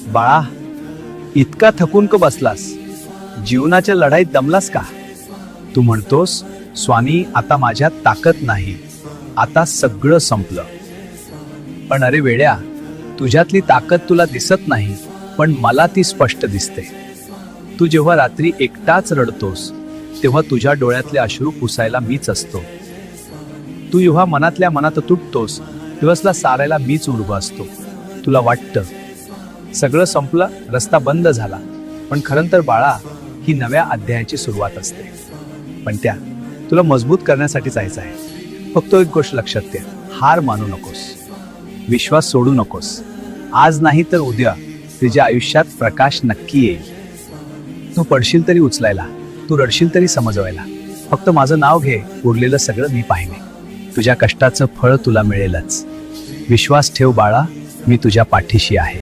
बाळा, इतका थकून का बसलास? जीवनाच्या लढाईत दमलास का? तू म्हणतोस, स्वामी आता माझ्यात ताकद नाही, आता सगळं संपलं. पण अरे वेड्या, तुझ्यातली ताकद तुला दिसत नाही, पण मला ती स्पष्ट दिसते. तू जेव्हा रात्री एकटाच रडतोस, तेव्हा तुझ्या डोळ्यातले अश्रू पुसायला मीच असतो. तू जेव्हा मनातल्या मनात तुटतोस, दिवसला सारायला मीच उभा असतो. तुला वाटतं सगळं संपलं, रस्ता बंद झाला, पण खरं तर बाळा, ही नव्या अध्यायाची सुरुवात असते. पण त्या तुला मजबूत करण्यासाठी जायचं आहे. फक्त एक गोष्ट लक्षात ठेव, हार मानू नकोस, विश्वास सोडू नकोस. आज नाही तर उद्या तुझ्या आयुष्यात प्रकाश नक्की येईल. तू पडशील तरी उचलायला, तू रडशील तरी समजवायला. फक्त माझं नाव घे, उरलेलं सगळं मी पाहिने. तुझ्या कष्टाचं फळ तुला मिळेलच. विश्वास ठेव बाळा, मी तुझ्या पाठीशी आहे.